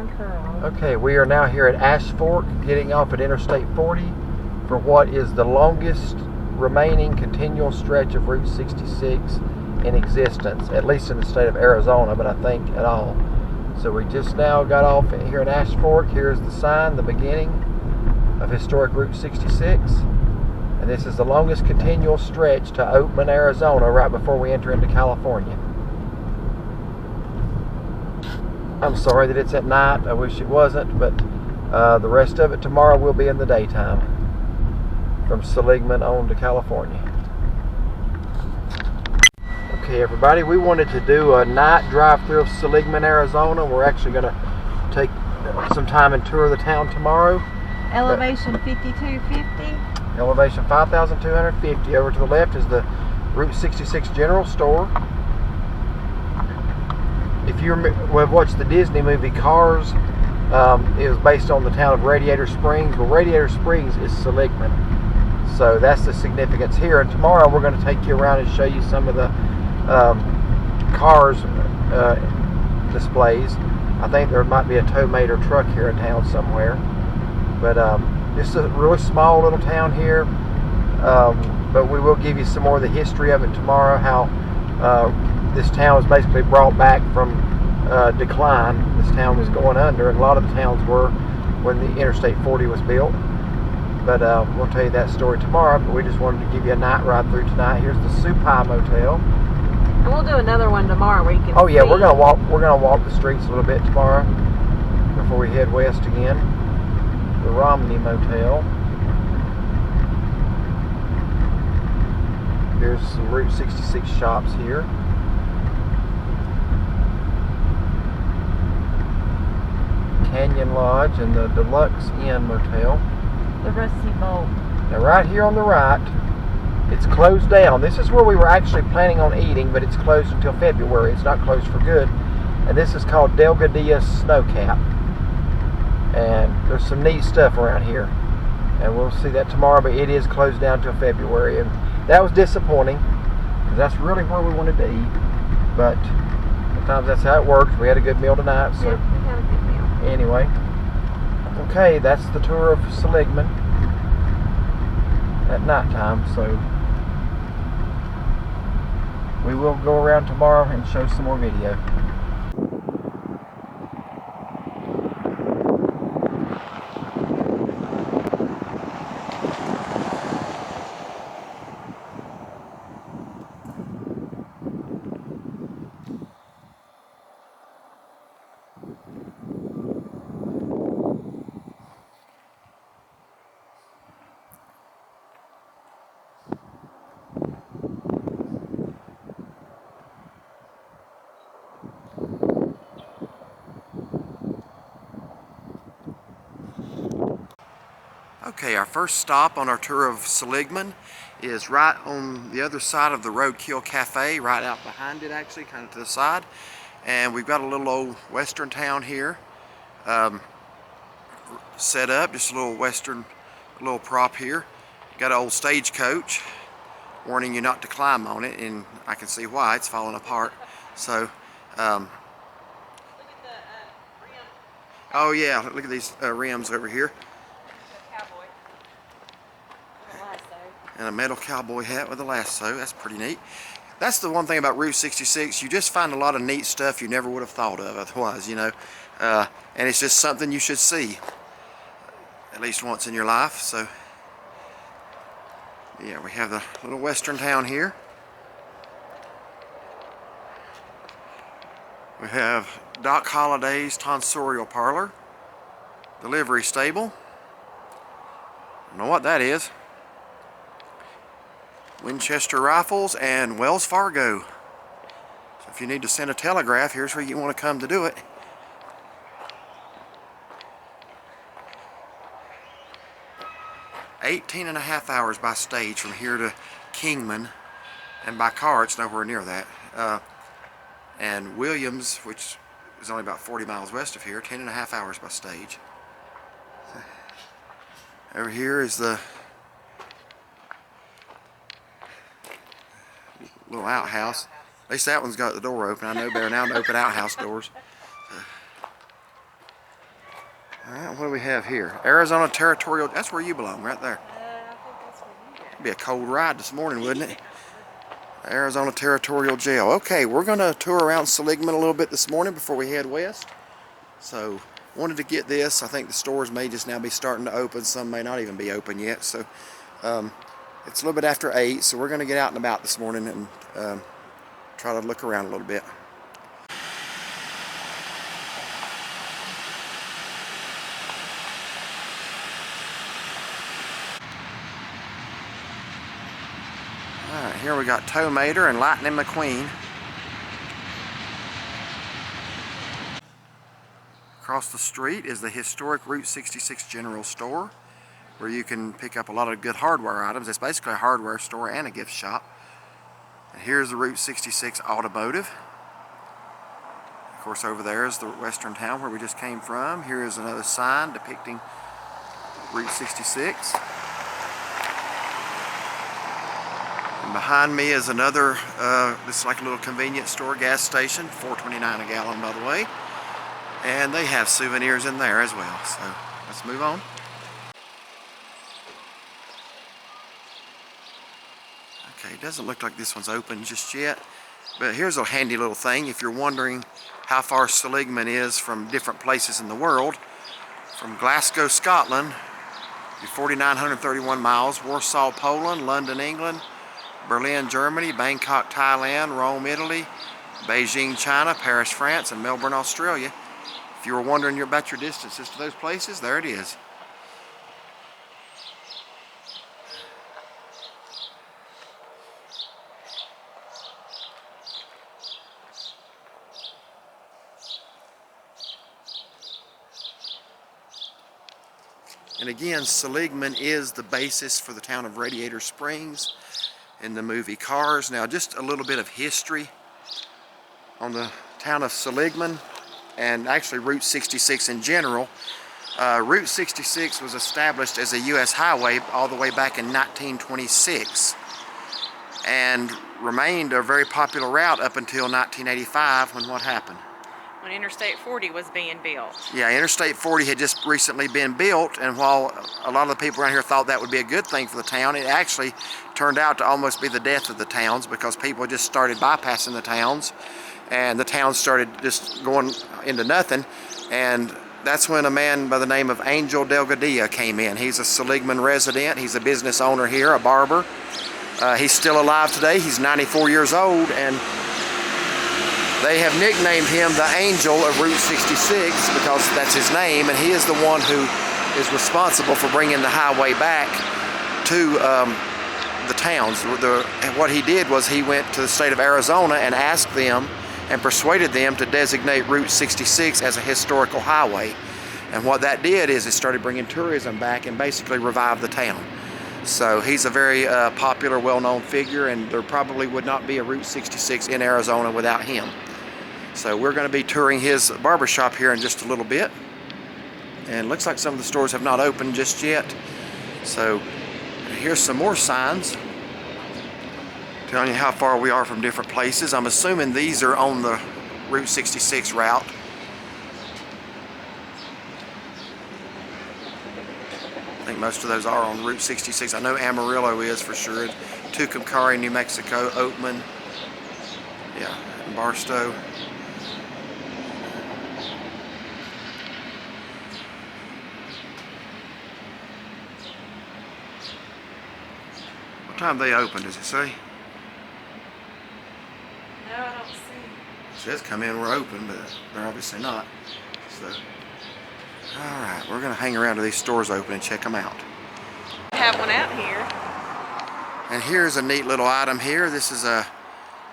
final curl. Okay, we are now here at Ash Fork, getting off at Interstate 40 for what is the longest remaining continual stretch of Route 66 in existence, at least in the state of Arizona, but I think at all. So we just now got off here at Ash Fork. Here's the sign, the beginning of historic Route 66. And this is the longest continual stretch to Oatman, Arizona, right before we enter into California. I'm sorry that it's at night. I wish it wasn't, but the rest of it tomorrow will be in the daytime from Seligman on to California. Okay, everybody, we wanted to do a night drive through of Seligman, Arizona. We're actually going to take some time and tour the town tomorrow. Elevation 5250. Elevation 5,250. Over to the left is the Route 66 General Store. If you have watched the Disney movie Cars, it was based on the town of Radiator Springs. Well, Radiator Springs is Seligman. So that's the significance here. And tomorrow we're going to take you around and show you some of the cars displays. I think there might be a tow-mater truck here in town somewhere. But it's a really small little town here. But we will give you some more of the history of it tomorrow, how this town was basically brought back from decline. This town was going under, and a lot of the towns were when the Interstate 40 was built. But we'll tell you that story tomorrow. But we just wanted to give you a night ride through tonight. Here's the Supai Motel. And we'll do another one tomorrow where you can. Oh yeah, we're gonna walk the streets a little bit tomorrow before we head west again. The Romney Motel. There's some Route 66 shops here. Canyon Lodge and the Deluxe Inn Motel. The Rusty Bolt. Now right here on the right, it's closed down. This is where we were actually planning on eating, but it's closed until February. It's not closed for good. And this is called Delgadilla Snow Cap. And there's some neat stuff around here. And we'll see that tomorrow, but it is closed down until February. And that was disappointing, because that's really where we wanted to eat. But sometimes that's how it works. We had a good meal tonight, so. Yeah, we had a good meal. Anyway, okay, that's the tour of Seligman at nighttime. So we will go around tomorrow and show some more video. Okay, our first stop on our tour of Seligman is right on the other side of the Roadkill Cafe, right out behind it actually, kind of to the side. And we've got a little old western town here set up, just a little western, little prop here. Got an old stagecoach, warning you not to climb on it, and I can see why, it's falling apart. So, oh yeah, look at these rims over here. And a metal cowboy hat with a lasso. That's pretty neat. That's the one thing about Route 66. You just find a lot of neat stuff you never would have thought of otherwise, you know. And it's just something you should see at least once in your life. So, yeah, we have the little western town here. We have Doc Holliday's Tonsorial Parlor. The livery stable. I don't know what that is. Winchester Rifles and Wells Fargo. So if you need to send a telegraph, here's where you want to come to do it. "18.5 hours by stage from here to Kingman, and by car it's nowhere near that. And Williams, which is only about 40 miles west of here, 10.5 hours by stage. Over here is the little outhouse. At least that one's got the door open. I know better now to open outhouse doors. Alright, what do we have here? Arizona Territorial, that's where you belong, right there. I think that's where you go. It'd be a cold ride this morning, wouldn't it? Arizona Territorial Jail. Okay, we're going to tour around Seligman a little bit this morning before we head west. So, wanted to get this. I think the stores may just now be starting to open. Some may not even be open yet. So, it's a little bit after 8, so we're going to get out and about this morning and try to look around a little bit. Alright, here we got Tow Mater and Lightning McQueen. Across the street is the historic Route 66 General Store, where you can pick up a lot of good hardware items. It's basically a hardware store and a gift shop. And here's the Route 66 Automotive. Of course, over there is the western town where we just came from. Here is another sign depicting Route 66. And behind me is another, this is like a little convenience store, gas station, $4.29 a gallon, by the way. And they have souvenirs in there as well. So let's move on. Okay, it doesn't look like this one's open just yet. But here's a handy little thing. If you're wondering how far Seligman is from different places in the world, from Glasgow, Scotland, 4,931 miles, Warsaw, Poland, London, England, Berlin, Germany, Bangkok, Thailand, Rome, Italy, Beijing, China, Paris, France, and Melbourne, Australia. If you were wondering about your distances to those places, there it is. And again, Seligman is the basis for the town of Radiator Springs in the movie Cars. Now, just a little bit of history on the town of Seligman and actually Route 66 in general. Route 66 was established as a U.S. highway all the way back in 1926 and remained a very popular route up until 1985 when what happened? When Interstate 40 was being built. Yeah, Interstate 40 had just recently been built, and while a lot of the people around here thought that would be a good thing for the town, it actually turned out to almost be the death of the towns because people just started bypassing the towns and the towns started just going into nothing. And that's when a man by the name of Angel Delgadillo came in. He's a Seligman resident. He's a business owner here, a barber. He's still alive today. He's 94 years old, and they have nicknamed him the Angel of Route 66 because that's his name, and he is the one who is responsible for bringing the highway back to the towns. What he did was he went to the state of Arizona and asked them and persuaded them to designate Route 66 as a historical highway. And what that did is it started bringing tourism back and basically revived the town. So he's a very popular, well-known figure, and there probably would not be a Route 66 in Arizona without him. So we're going to be touring his barber shop here in just a little bit. And it looks like some of the stores have not opened just yet. So here's some more signs telling you how far we are from different places. I'm assuming these are on the Route 66 route. I think most of those are on Route 66. I know Amarillo is for sure. Tucumcari, New Mexico, Oatman, yeah, and Barstow. What time they open, does it say? No, I don't see. It says come in, we're open, but they're obviously not. So, alright, we're going to hang around till these stores open and check them out. Have one out here. And here's a neat little item here. This is a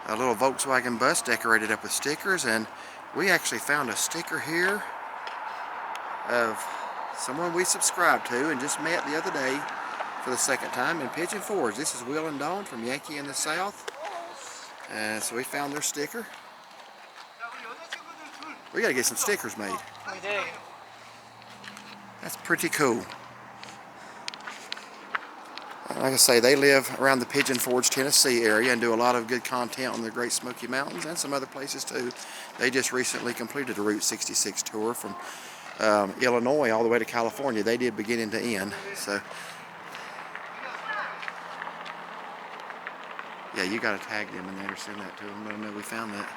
little Volkswagen bus decorated up with stickers, and we actually found a sticker here of someone we subscribed to and just met the other day for the second time in Pigeon Forge. This is Will and Dawn from Yankee in the South. And so we found their sticker. We gotta get some stickers made. We do. That's pretty cool. Like I say, they live around the Pigeon Forge, Tennessee area and do a lot of good content on the Great Smoky Mountains and some other places too. They just recently completed a Route 66 tour from Illinois all the way to California. They did beginning to end. So yeah, you got to tag them in there or send that to them. Let them know we found that.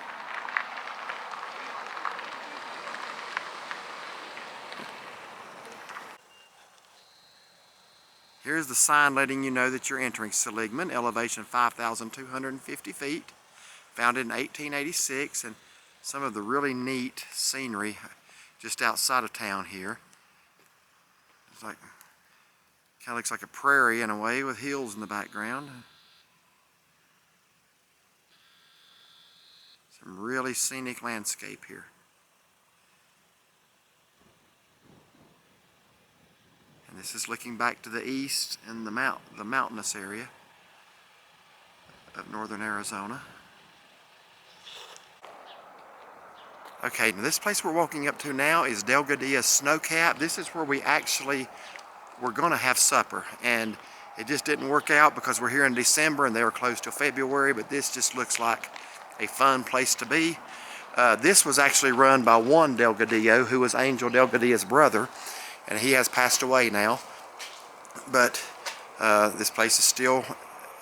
Here's the sign letting you know that you're entering Seligman, elevation 5,250 feet, founded in 1886, and some of the really neat scenery just outside of town here. It's like, kind of looks like a prairie in a way with hills in the background. Some really scenic landscape here. And this is looking back to the east and the mountainous area of northern Arizona. Okay, now this place we're walking up to now is Delgadilla Snow Cap. This is where we actually were going to have supper, and it just didn't work out because we're here in December and they were closed till February, but this just looks like a fun place to be. This was actually run by one Delgadillo, who was Angel Delgadillo's brother, and he has passed away now. But this place is still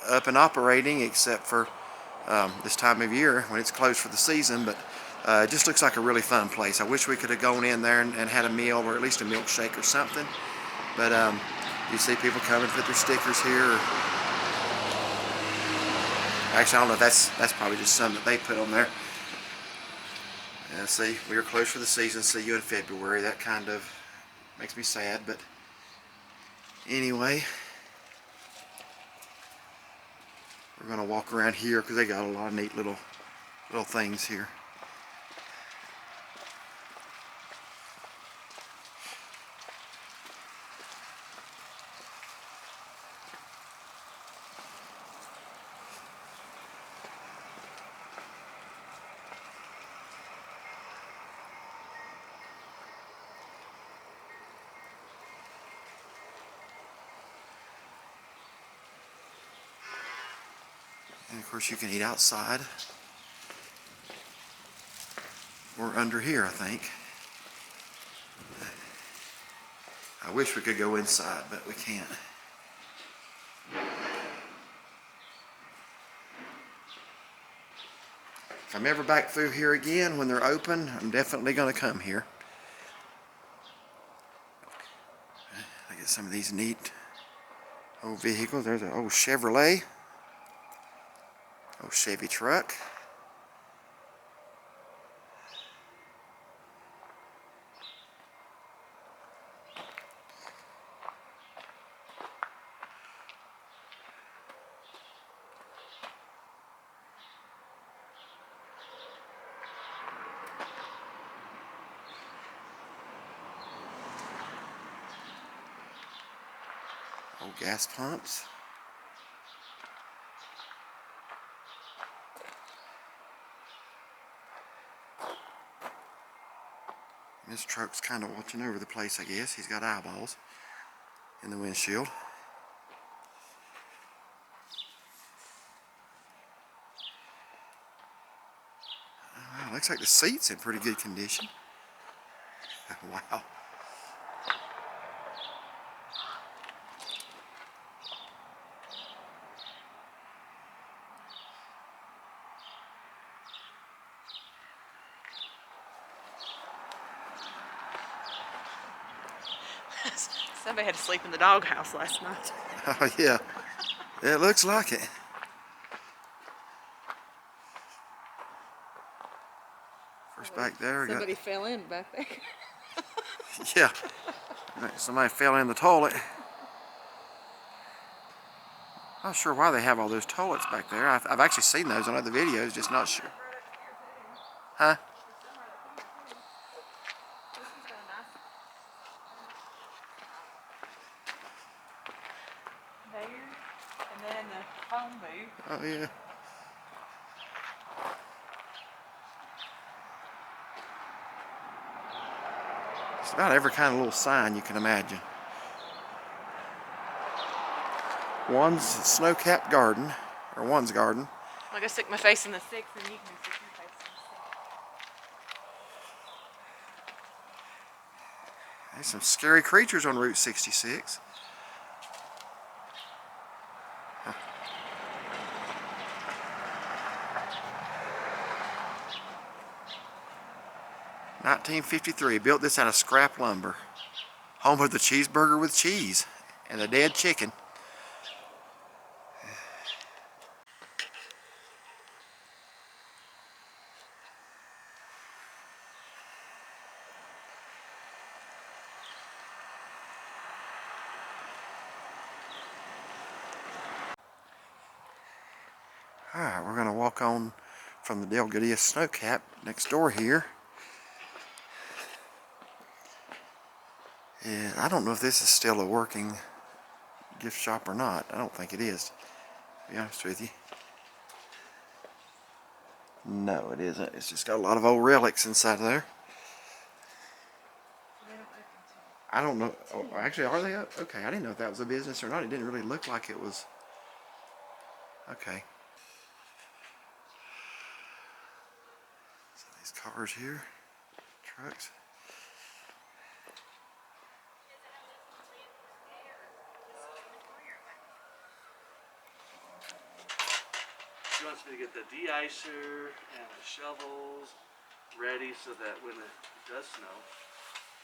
up and operating, except for this time of year when it's closed for the season. But it just looks like a really fun place. I wish we could have gone in there and had a meal, or at least a milkshake or something. But you see people come and put their stickers here. Actually, I don't know if that's probably just some that they put on there. See, we are closed for the season. See you in February. That kind of makes me sad, but anyway, we're going to walk around here because they got a lot of neat little things here. And of course you can eat outside or under here, I think. I wish we could go inside, but we can't. If I'm ever back through here again when they're open, I'm definitely going to come here. Look at some of these neat old vehicles. There's an old Chevrolet. Old Chevy truck. Old gas pumps. This truck's kind of watching over the place, I guess. He's got eyeballs in the windshield. Wow, looks like the seat's in pretty good condition. Wow. Somebody had to sleep in the doghouse last night. Oh yeah, it looks like it. First back there. Somebody fell in back there. Yeah, somebody fell in the toilet. Not sure why they have all those toilets back there. I've actually seen those on other videos, just not sure. Huh? There, and then the phone booth. Oh yeah. It's about every kind of little sign you can imagine. One's Snow Cap Garden, or one's garden. I'm gonna stick my face in the 6 and you can stick your face in There's some scary creatures on Route 66. 1953, built this out of scrap lumber. Home of the cheeseburger with cheese and a dead chicken. Alright, we're going to walk on from the Delgadilla Snow Cap next door here. And I don't know if this is still a working gift shop or not. I don't think it is, to be honest with you. No, it isn't. It's just got a lot of old relics inside there. I don't know. Oh, actually, are they up? Okay, I didn't know if that was a business or not. It didn't really look like it was. Okay. So these cars here, trucks. She wants me to get the de-icer and the shovels ready so that when it does snow,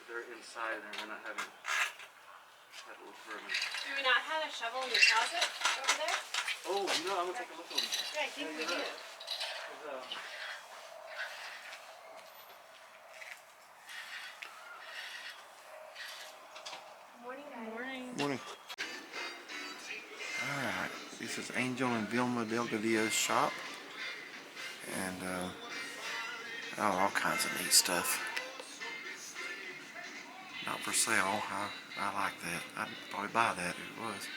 they're inside there and we're not having to look for them. Do we not have a shovel in the closet over there? Oh, no, I'm going to take a look at them. Yeah, I think we do. Morning, guys. Morning. Morning. Alright, this is Angel and Vilma Delgadillo's shop. And, all kinds of neat stuff. Not for sale. I like that. I'd probably buy that if it was.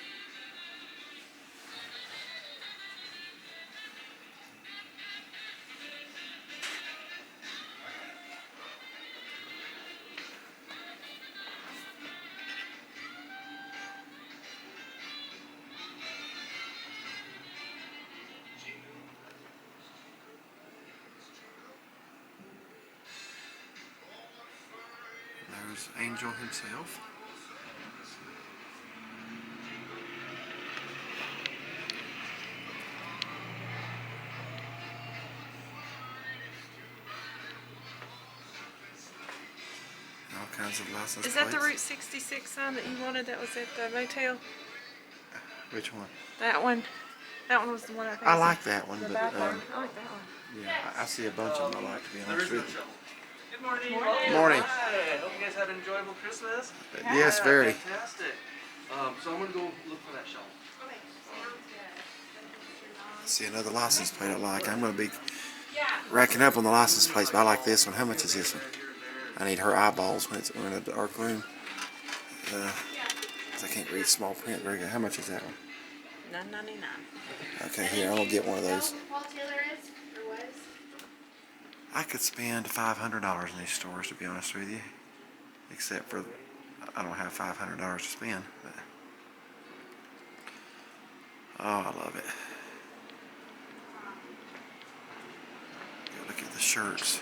There's Angel himself. All kinds of license Is that the plates. Route 66 sign that you wanted that was at the motel? Which one? That one. That one was the one I think. I like that one, The but bathroom. I like that one. yeah, I see a bunch of them I like, to be There honest is no with you. shovel. Good morning. Morning. Morning. Hi. Hope you guys had an enjoyable Christmas. Yes, very. Fantastic. So I'm going to go look for that shovel. Okay, sounds good. See another license plate I like. I'm going to be Yeah. racking up on the license plates, but I like this one. How much is this one? I need her eyeballs when we're in a dark room. 'Cause I can't read small print very good. How much is that one? $9.99. Okay, here, I'm going to get one of those. Paul Taylor is, or was? I could spend $500 in these stores, to be honest with you. Except for, I don't have $500 to spend. But, oh, I love it. Go look at the shirts.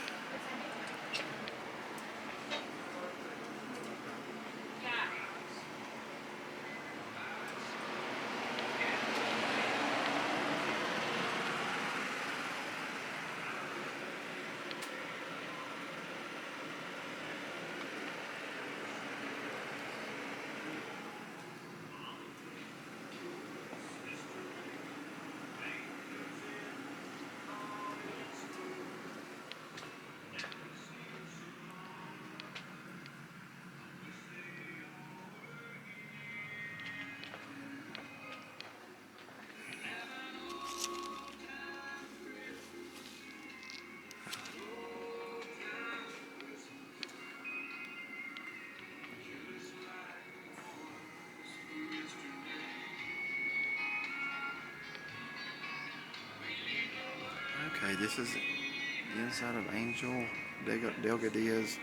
Okay, this is the inside of Angel Delgadillo's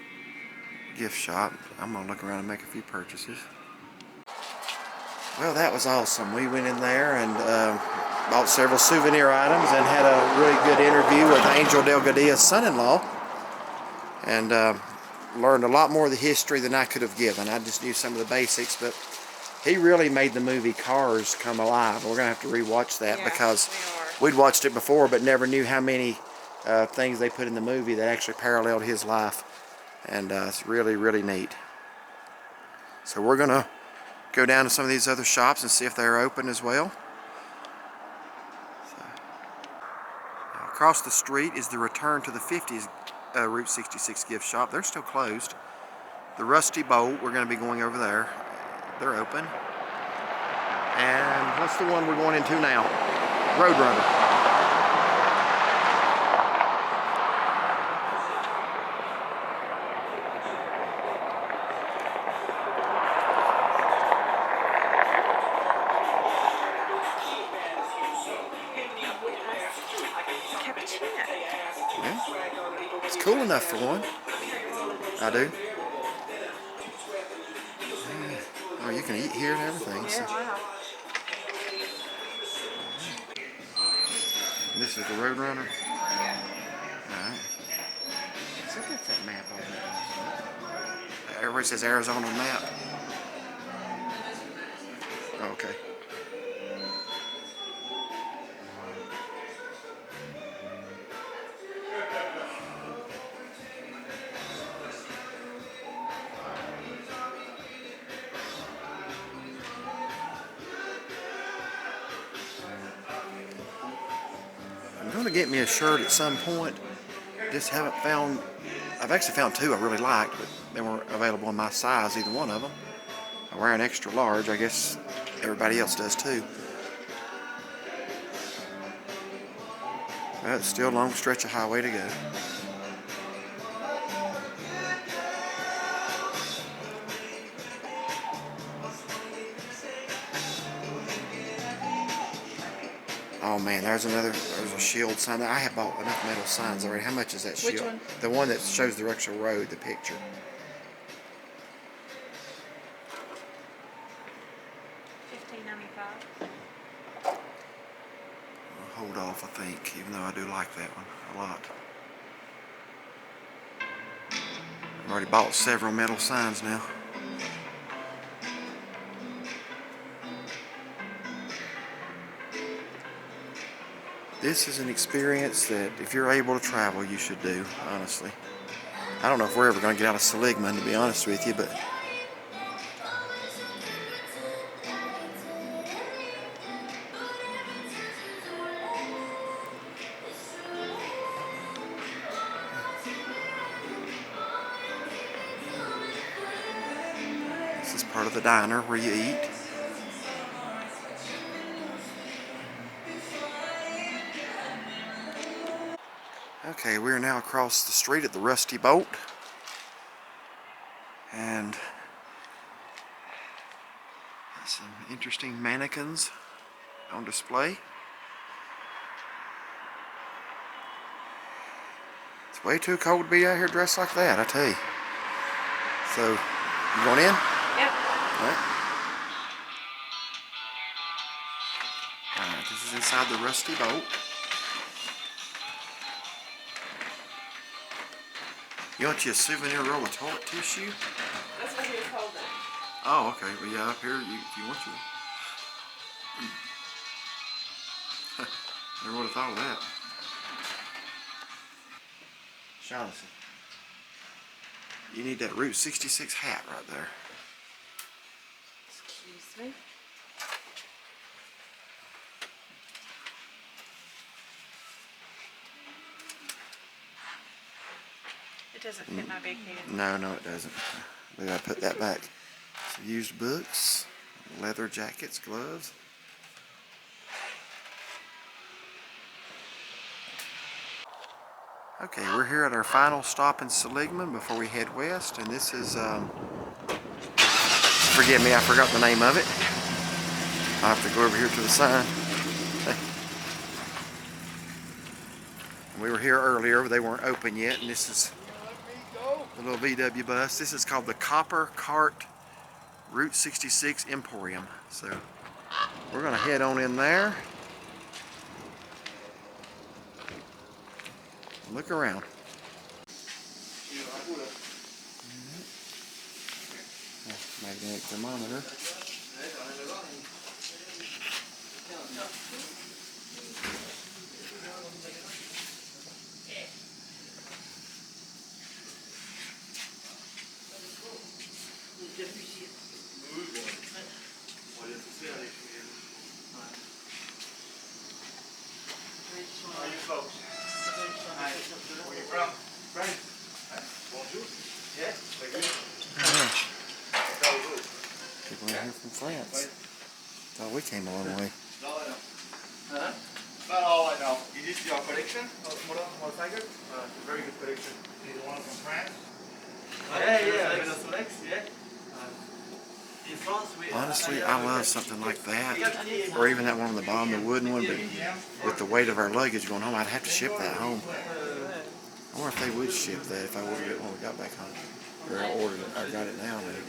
gift shop. I'm going to look around and make a few purchases. Well, that was awesome. We went in there and bought several souvenir items and had a really good interview with Angel Delgadillo's son-in-law. And learned a lot more of the history than I could have given. I just knew some of the basics, but he really made the movie Cars come alive. We're going to have to rewatch that, Yeah, because we we'd watched it before but never knew how many things they put in the movie that actually paralleled his life. And it's really, really neat. So we're going to go down to some of these other shops and see if they're open as well. Now, across the street is the Return to the 50s Route 66 gift shop. They're still closed. The Rusty Bolt, we're going to be going over there. They're open. And what's the one we're going into now? Roadrunner. Cappuccino. Yeah. It's cool enough for one. I do. Oh, you can eat here and everything. So. Yeah, wow. This is the Roadrunner. Alright. Let's look at that map on there. Everybody says Arizona map. Oh, okay. I'm going to get me a shirt at some point. Just haven't found. I've actually found two I really liked, but they weren't available in my size, either one of them. I wear an extra large. I guess everybody else does too. But it's still a long stretch of highway to go. Oh man, there's a shield sign. I have bought enough metal signs already. How much is that shield? Which one? The one that shows the actual road, the picture. $15.95. I'll hold off, I think, even though I do like that one a lot. I've already bought several metal signs now. This is an experience that if you're able to travel, you should do, honestly. I don't know if we're ever going to get out of Seligman, to be honest with you, but this is part of the diner where you eat. Okay, we're now across the street at the Rusty Bolt. And some interesting mannequins on display. It's way too cold to be out here dressed like that, I tell you. So, you going in? Yep. Alright, this is inside the Rusty Bolt. You want you a souvenir roll of toilet tissue? That's what he was holding. Oh, okay. Well, yeah, up here, if you want you. Never would have thought of that. Shaughnessy, you need that Route 66 hat right there. Excuse me. It doesn't fit my big head. No, it doesn't. We gotta put that back. So used books, leather jackets, gloves. Okay, we're here at our final stop in Seligman before we head west, and this is, forgive me, I forgot the name of it. I'll have to go over here to the sign. We were here earlier, but they weren't open yet, and this is the little VW bus. This is called the Copper Cart Route 66 Emporium. So we're going to head on in there. Look around. Magnetic thermometer. How are you folks? Hi. Where are you from? France. Bonjour. Yeah, very good. People in here from France. Thought we came a long way. Not all I know. Is this your collection of motorcycles? Very good collection. Is the one from France? Yeah. In France, Honestly, I love something like that, or even that one on the bottom, the wooden one, but with the weight of our luggage going home, I'd have to ship that home. I wonder if they would ship that if I ordered it when we got back home. Or I ordered it, I got it now, maybe.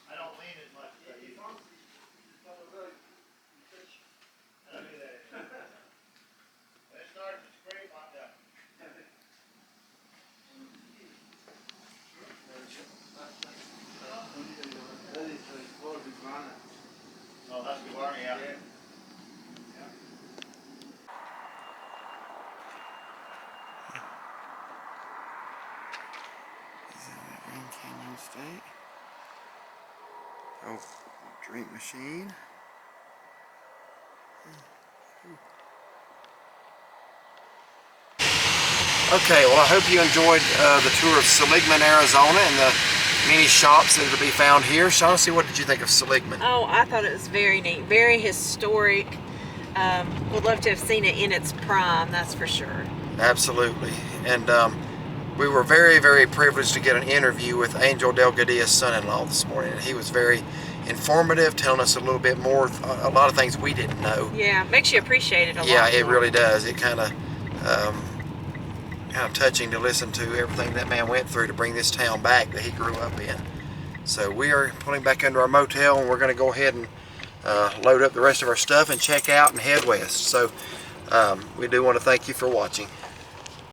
I don't lean as much as I used to. It starts to scrape on the... Oh, that's the warning, yeah. Grand Canyon State. Oh, drink machine. Okay, well I hope you enjoyed the tour of Seligman, Arizona and the many shops that will be found here. Shaughnessy, what did you think of Seligman? Oh, I thought it was very neat, very historic. Would love to have seen it in its prime, that's for sure. Absolutely. And we were very, very privileged to get an interview with Angel Delgadillo's son-in-law this morning. He was very informative, telling us a little bit more, a lot of things we didn't know. Yeah, makes you appreciate it a lot. Yeah, it really does. It kind of touching to listen to everything that man went through to bring this town back that he grew up in. So we are pulling back into our motel, and we're going to go ahead and load up the rest of our stuff and check out and head west. So we do want to thank you for watching.